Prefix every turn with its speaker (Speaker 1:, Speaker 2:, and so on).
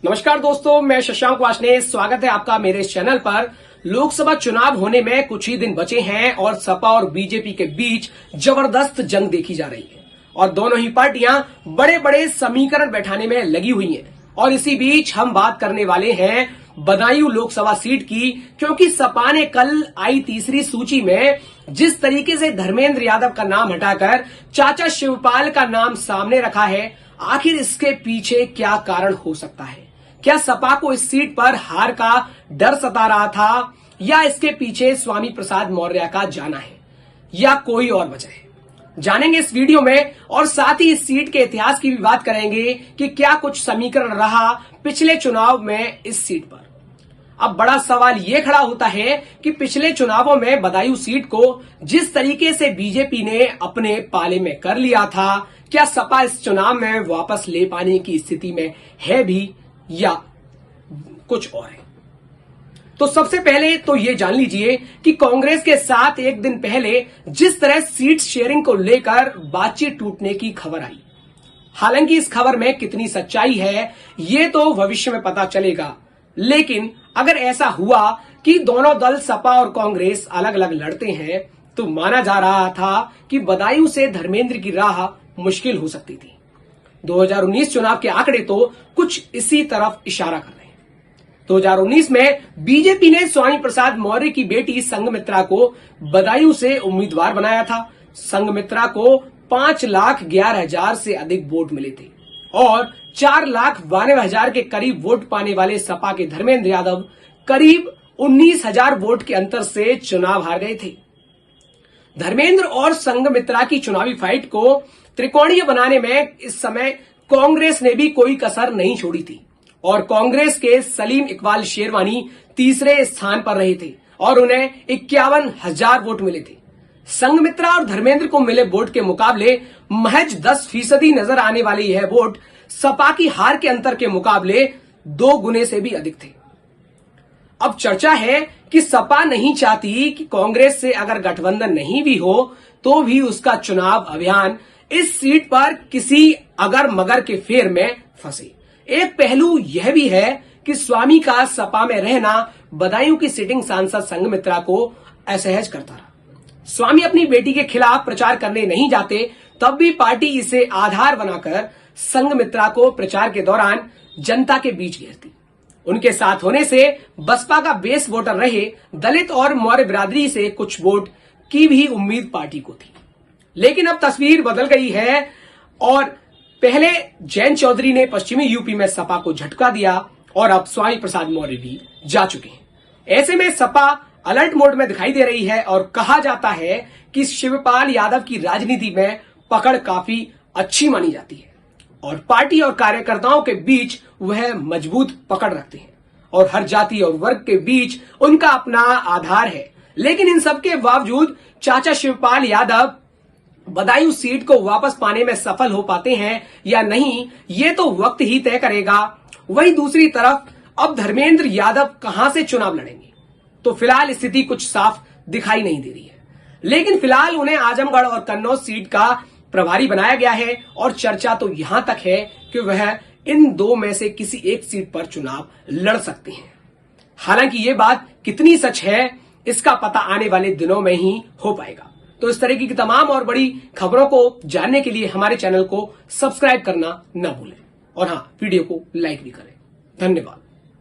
Speaker 1: नमस्कार दोस्तों, मैं शशांक वासने। स्वागत है आपका मेरे इस चैनल पर। लोकसभा चुनाव होने में कुछ ही दिन बचे हैं और सपा और बीजेपी के बीच जबरदस्त जंग देखी जा रही है और दोनों ही पार्टियां बड़े बड़े समीकरण बैठाने में लगी हुई हैं। और इसी बीच हम बात करने वाले हैं बदायूं लोकसभा सीट की, क्योंकि सपा ने कल आई तीसरी सूची में जिस तरीके से धर्मेंद्र यादव का नाम हटाकर चाचा शिवपाल का नाम सामने रखा है, आखिर इसके पीछे क्या कारण हो सकता है? क्या सपा को इस सीट पर हार का डर सता रहा था, या इसके पीछे स्वामी प्रसाद मौर्य का जाना है, या कोई और वजह है? जानेंगे इस वीडियो में। और साथ ही इस सीट के इतिहास की भी बात करेंगे कि क्या कुछ समीकरण रहा पिछले चुनाव में इस सीट पर। अब बड़ा सवाल यह खड़ा होता है कि पिछले चुनावों में बदायूं सीट को जिस तरीके से बीजेपी ने अपने पाले में कर लिया था, क्या सपा इस चुनाव में वापस ले पाने की स्थिति में है भी, या कुछ और है? तो सबसे पहले तो ये जान लीजिए कि कांग्रेस के साथ एक दिन पहले जिस तरह सीट शेयरिंग को लेकर बातचीत टूटने की खबर आई, हालांकि इस खबर में कितनी सच्चाई है ये तो भविष्य में पता चलेगा, लेकिन अगर ऐसा हुआ कि दोनों दल सपा और कांग्रेस अलग अलग लड़ते हैं तो माना जा रहा था कि बदायूं से धर्मेंद्र की राह मुश्किल हो सकती थी। 2019 चुनाव के आंकड़े तो कुछ इसी तरफ इशारा कर रहे हैं। 2019 में बीजेपी ने स्वामी प्रसाद मौर्य की बेटी संघमित्रा को बदायूं से उम्मीदवार बनाया था। संघमित्रा को 5,11,000 से अधिक वोट मिले थे और 4,92,000 के करीब वोट पाने वाले सपा के धर्मेंद्र यादव करीब 19,000 वोट के अंतर से चुनाव हार गए थे। धर्मेंद्र और संघमित्रा की चुनावी फाइट को त्रिकोणीय बनाने में इस समय कांग्रेस ने भी कोई कसर नहीं छोड़ी थी और कांग्रेस के सलीम इकबाल शेरवानी तीसरे स्थान पर रहे थे और उन्हें 51,000 वोट मिले थे। संघमित्रा और धर्मेंद्र को मिले वोट के मुकाबले महज 10% नजर आने वाले यह वोट सपा की हार के अंतर के मुकाबले 2 गुने से भी अधिक थे। अब चर्चा है कि सपा नहीं चाहती कि कांग्रेस से अगर गठबंधन नहीं भी हो तो भी उसका चुनाव अभियान इस सीट पर किसी अगर मगर के फेर में फंसे। एक पहलू यह भी है कि स्वामी का सपा में रहना बदायूं की सिटिंग सांसद संघमित्रा को असहज करता रहा। स्वामी अपनी बेटी के खिलाफ प्रचार करने नहीं जाते, तब भी पार्टी इसे आधार बनाकर संघमित्रा को प्रचार के दौरान जनता के बीच घेरती। उनके साथ होने से बसपा का बेस वोटर रहे दलित और मौर्य बिरादरी से कुछ वोट की भी उम्मीद पार्टी को थी। लेकिन अब तस्वीर बदल गई है और पहले जयंत चौधरी ने पश्चिमी यूपी में सपा को झटका दिया और अब स्वामी प्रसाद मौर्य भी जा चुके हैं। ऐसे में सपा अलर्ट मोड में दिखाई दे रही है और कहा जाता है कि शिवपाल यादव की राजनीति में पकड़ काफी अच्छी मानी जाती है और पार्टी और कार्यकर्ताओं के बीच वह मजबूत पकड़ रखते हैं और हर जाति और वर्ग के बीच उनका अपना आधार है। लेकिन इन सबके बावजूद चाचा शिवपाल यादव बदायूं सीट को वापस पाने में सफल हो पाते हैं या नहीं, ये तो वक्त ही तय करेगा। वहीं दूसरी तरफ अब धर्मेंद्र यादव कहां से चुनाव लड़ेंगे, तो फिलहाल स्थिति कुछ साफ दिखाई नहीं दे रही है। लेकिन फिलहाल उन्हें आजमगढ़ और कन्नौज सीट का प्रभारी बनाया गया है और चर्चा तो यहां तक है कि वह इन 2 में से किसी एक सीट पर चुनाव लड़ सकते हैं। हालांकि ये बात कितनी सच है इसका पता आने वाले दिनों में ही हो पाएगा। तो इस तरह की तमाम और बड़ी खबरों को जानने के लिए हमारे चैनल को सब्सक्राइब करना न भूलें और हाँ, वीडियो को लाइक भी करें। धन्यवाद।